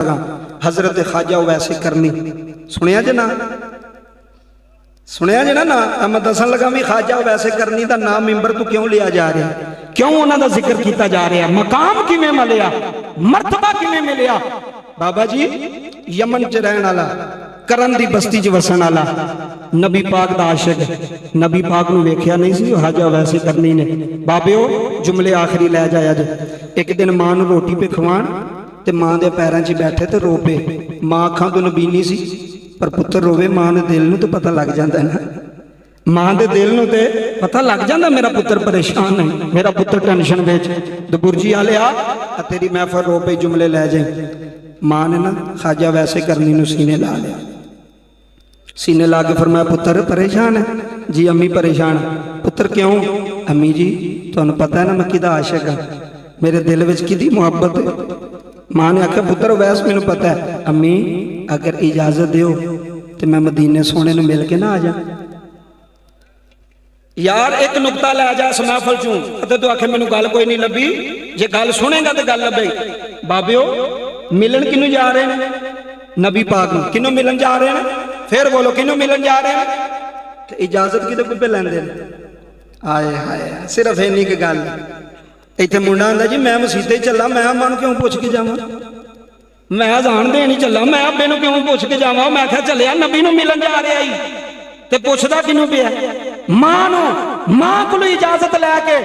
हजरत ख्वाजा वैसे करनी सुनिया जे ना, सुनिया जे ना मैं दसन लगा भी ख्वाजा वैसे करनी का नाम मिंबर तो क्यों लिया जा रहा, क्यों उन्होंने जिक्र किया जा रहा, मकाम किवें मिलिया, मर्तबा किवें मिलिया। बाबा जी यमन च रहने वाला, करन दी बस्ती च वसन वाला, नबी पाक दा आशिक, नबी पाक नूं वेख्या नहीं सी ख्वाजा वैसे करनी ने। बाबिओ जुमले आखिरी लै जाया जे। एक दिन मां नूं रोटी पे खवाण ते मां दे पैरां च बैठे ते रो पे। मां अखां तो नबीनी सी पर पुत्र रोवे मां दे दिल नूं तो पता लग जांदा ना, मां दे दिल नूं ते पता लग जांदा मेरा पुत्र परेशान है, मेरा पुत्र टेंशन विच। दबुरजी वाले आ तेरी महफल रो पे जुमले लै जाए। मां ने ना ख्वाजा वैसे करनी नूं सीने ला लिया, सीने ला के फरमाया पुत्र परेशान है जी। अम्मी परेशान। पुत्र क्यों? अम्मी जी तुहानूं पता है ना मैं किदा आशिक हाँ, मेरे दिल विच किदी मुहब्बत है। मां ने आख्या पुत्र वैस मैनूं पता है। अम्मी अगर इजाजत दिओ तो मैं मदीने सोने नूं मिल के ना आ जा। यार एक नुकता लै जा इस महफल चूं ते तू आखे मैनूं गल कोई नहीं लभी, जे गल सुनेगा तो गल लभेगी। बाबिओ मिलन किनू जा रहे हैं? नबी पाक नूं। किनू मिलन जा रहे हैं? फिर बोलो किनू मिलन जा रहे हैं? तो इजाजत किते कोई पे लैंदे ने? आए हाय सिर्फ इन्नी की गल। इत्थे मुंडा आंदा जी मैं मसीते चला, मैं अम्मा नूं क्यों पुछ के जावां, मैं अजान देन ही चला, मैं अब्बे नूं क्यों पुछ के जावां। मैं आख्या चलिया नबी नूं मिलन जा रहा ही ते पुछदा किनू पिया? मां नूं। मां कोलों इजाजत लैके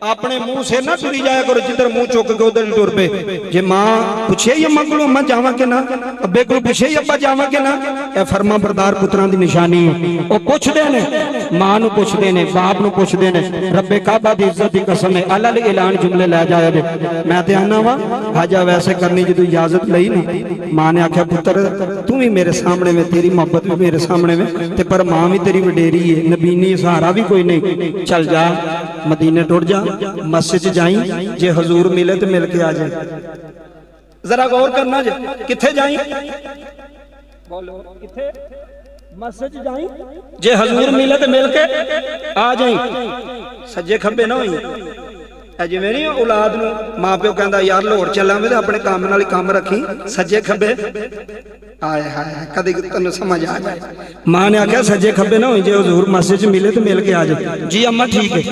अपने मुंह से ना टुरी जाया करो, जिधर मुंह चुक के उधर ही टुर पे। जे मां पूछे ही अम्मा को अम्मा जावा के ना, अब्बे को पूछे ही अब्बा जावा के ना, यह फरमा बरदार पुत्रां दी निशानी है। वो पुछदे ने, मां नूं पुछदे ने, बाप नूं पुछदे ने। रब्बे काबा दी इज्जत दी कसम है अलल ऐलान जुमले लै जाया जे। मैं ते आना वा ख्वाजा वैसे करनी जदों इजाजत लई ना, मां ने आख्या पुत्र तू भी मेरे सामने में, तेरी मोहब्बत भी मेरे सामने में ते पर मां भी तेरी वडेरी है, नबीनी सहारा भी कोई नहीं। चल जा मदीने टुर जा, मस्जिद जाई, जे हजूर मिले तो मिल के आ जाए। जरा गौर करना जे किथे जाई, बोलो किथे? मस्जिद जाई, जे हजूर मिले तो मिल के आ जाई। सज्जे खब्बे ना होई जिवें नहीं औलाद नूं मां प्यो कहंदा यार लोड़ चलावें ते अपने काम नाल काम रखी, सज्जे खब्बे। आए हाय कदी तैनूं समझ आ जाए। मां ने आख्या सज्जे खब्बे ना होई, जे हजूर मस्जिद मिले तो मिल के आ जाए। जी अम्मा ठीक है।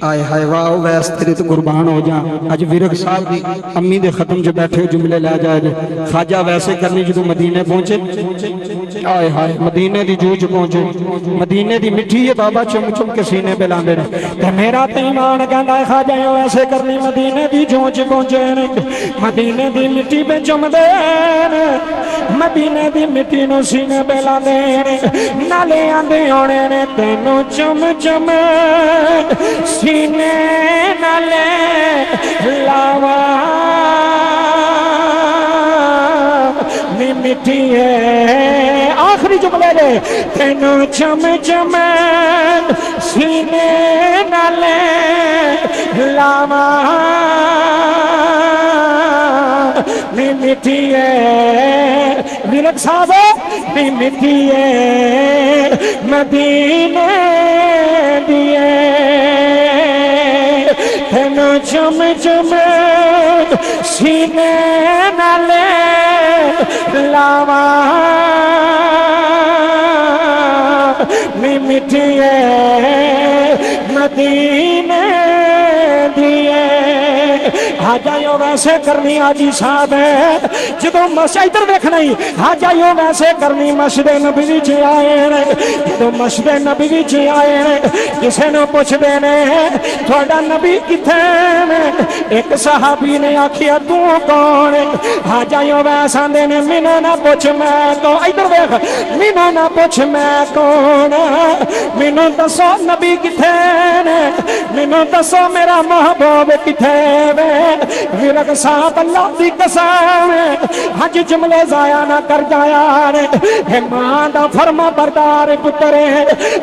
आए हाय वाह वैस तेरे तो कुर्बान हो जा। अज विरक साहब की अम्मी दे खत्म च बैठे जुमले लै जाए। ख्वाजा वैसे करनी जदों मदीने पहुंचे, आए हाय मदीने दी जूच पहुंचे, मदीने दी मिठी है बाबा चुम चुम के सीने पे लांदे ने। ते मेरा ते ईमान कहंदा है ख्वाजा वैसे करनी मदीने दी जूच पहुंचे ने, मदीने दी मिट्टी पे चुमदे ने, मदीने दी मिट्टी नूं सीने पे लांदे ने, नाले आंदे होने ने तैनूं चुम चुम सीने नाले लावा नी मिट्टी है। आखिरी जुमले ने तैनूं चुम चुम सीने नाले लावा नी मिट्टी है। विरक साहब नी मिट्टी है मदीने दिए, तैनूं चुम चुम सीने नाले लावा नी मिट्टी है मदीने दिए। आ जाओ वैसे करनी आजी साहब है जो मस इधर देखना ही आ जाओ वैसे करनी मस्जिद नबी विच आए ने। जो मस्जिद नबी विच आए ने किसी ने पुछदे ने थोड़ा नबी किथे ने, एक सहाबी ने आखिया तू कौन? आ जाओ वैसे आंदे ने मैनू ना पुछ मैं तो, इधर देख मैनू ना पुछ मैं कौन, मैनू दसो नबी किथे ने, मैनू दसो मेरा महबूब किथे वे। विरक साहब अल्लाह दी कसम हज जुमले जाया ना कर जाया ने, मां दा फरमा बरदार पुत्र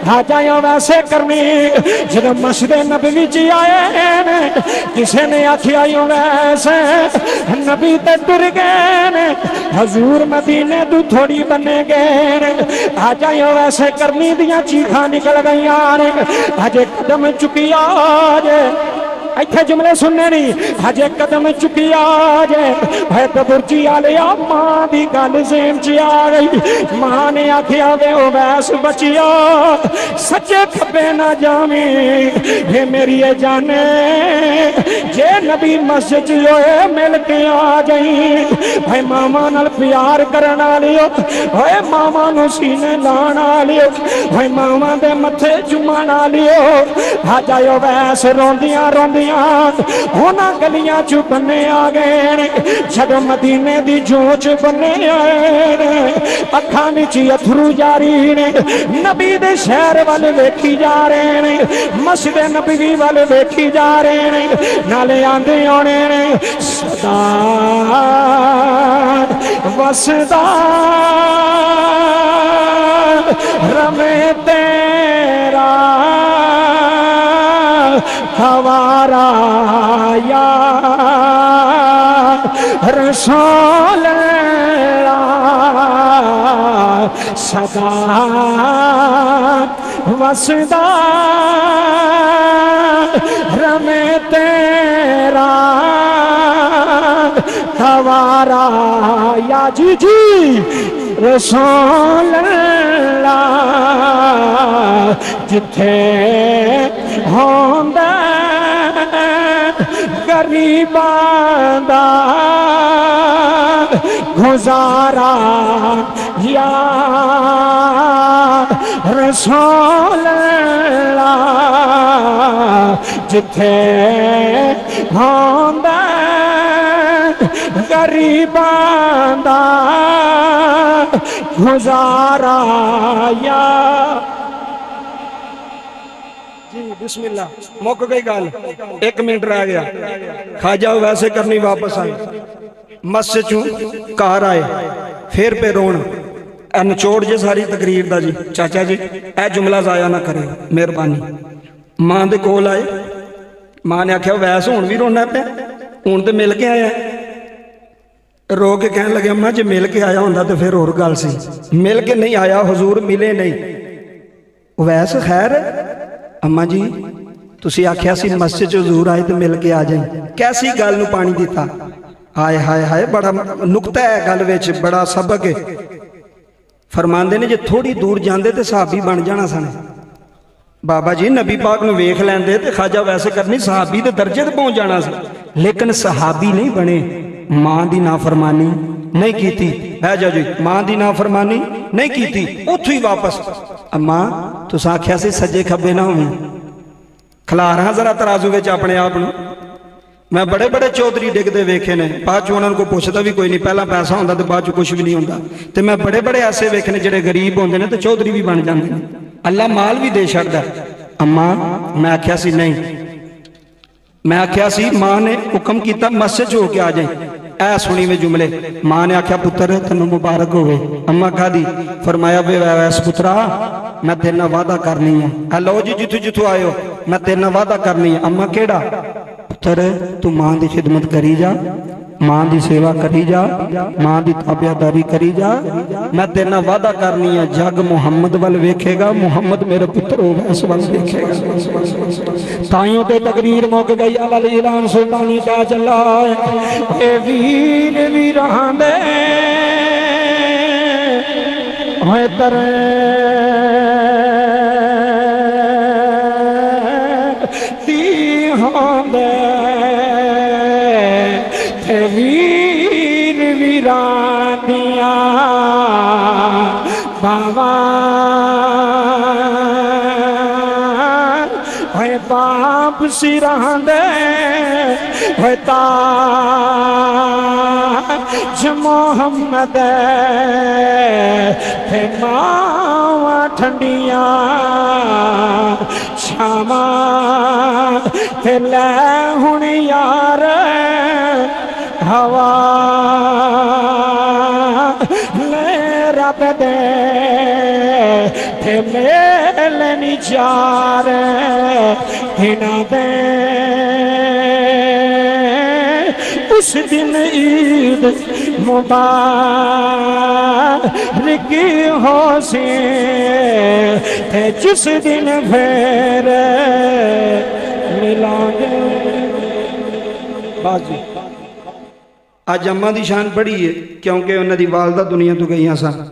आ जाओ वैसे करनी। जब मस्जिद नबी विच आए ने किसी ने आखिया वैसे नबी ते टुर गए ने, हजूर मदीने तू थोड़ी बने गए ने। आ जाओ वैसे करनी दियां चीखां निकल गई ने, अजे कदम चुकिया जे इत्थे जुमले सुनने नहीं हजे कदम चुकी आ जाए है तो बुर्जी आले मां की गल सेम च आ गई। मां ने आखिया वे ओ वैस बचिया सच्चे खब्बे ना जावी हे मेरी जाने जे नबी मस्जिद होए मिल के आ जाई। भाई मामा नाल प्यार करन वालियो होए मामा नु सीने लाण वालियो भाई मामा दे मथे चुमण वालियो आ जाओ वैस रोंदियां रोंदियां होना गलियां च बन्ने आ गए जब मदीने दी जोच बन्ने आए ने अखां विच अथरू जारी ने नबी दे शहर वाल वेखी जा रहे ने मस्जिद नबवी वाल वेखी जा रहे ने नाले आंदे आने ने सदा वसदा रमे तेरा हवारा या रसूल सदा वसदा रमे तेरा हवारा या जी जी रसूल जिथे होंदा गरीबां दा गुजारा या रसूल जिथे होंदा गरीबां दा गुजारा या जी बिस्मिल्लाह मुक गई गल 1 मिनट रह गया खाजा वैसे करनी वापस आई मस्जिद चू घर आए फिर पे रोन निचोड़ जे सारी तकरीर दा जी चाचा जी ए जुमला जाया ना करे मेहरबानी मां दे कोल आए मां ने आख्या वैस हुण भी रोना पे हुण तो मिल के आया रो के कहन लगे अम्मा जे मिल के आया होंदा तो फिर होर गल सी मिल के नहीं आया हुजूर मिले नहीं वैस खैर अम्मा जी तुसी आख्या सी मस्जिद च हुजूर आए तो मिल के आ जाए कैसी गल नूं पानी दिता हाय हाय हाय बड़ा नुकता है गल विच बड़ा सबक है फरमांदे ने जे थोड़ी दूर जांदे ते सहाबी बन जाना सन बाबा जी नबी पाक नूं वेख लैंदे ते खाजा वैसे करनी सहाबी दे दर्जे ते पहुंच जाना सी लेकिन सहाबी नहीं बने मां दी नाफरमानी नहीं कीती है जा जी मां दी नाफरमानी नहीं कीती उत्थों ही वापस अम्मा तुस आख्या सी सज्जे खब्बे ना होवी खिलार हाँ जरा तराजू विच अपने आप नूं मैं बड़े बड़े चौधरी डिगते वेखे ने बाद चो उन्होंने को पुछता भी कोई नहीं पहला पैसा होंदा तो बाद चो कुछ भी नहीं होंदा तो मैं बड़े बड़े ऐसे वेखे ने जिहड़े गरीब होंदे ने तो चौधरी भी बन जाते हैं अल्लाह माल भी दे छड्डदा अम्मा मैं आख्या सी नहीं मैं आख्या सी मां ने हुक्म किया मस्जिद हो के आ जाए ऐ सुनी में जुमले मां ने आख्या पुत्र तेन मुबारक होवे अम्मा खादी फरमाया वे वैस पुत्रा मैं तेरे नाल वादा करनी है लो जी जिथों जिथों आयो मैं तेरे नाल वादा करनी है अम्मा केड़ा पुत्र तू मां की खिदमत करी जा मां की सेवा करी जा मां की ताबियादारी करी जा मैं तेरे नाल वादा करनी है जग मुहम्मद वाल वेखेगा मुहम्मद मेरे पुत्र होगा इस वाल वेखेगा ताइयों ते तकरीर मुक गई अल ऐलान सुल्तानी का चला ए वीर वीरां दे होए तरे दी होंदे वीर वीरानिया बाबा है बाप सिरांदे है ताज मोहम्मद है मावा ठंडिया छावा है लै हुण यार हवा ले रब दे थे मेल निचार हिना दे उस दिन ईद मुबारक हो से थे जिस दिन फिर मिलांगे बस जी ਅੱਜ ਅੰਮਾ ਦੀ ਸ਼ਾਨ ਪੜ੍ਹੀ ਹੈ ਕਿਉਂਕਿ ਉਹਨਾਂ ਦੀ ਵਾਲਦਾ ਦੁਨੀਆ ਤੋਂ ਗਈਆਂ ਸਨ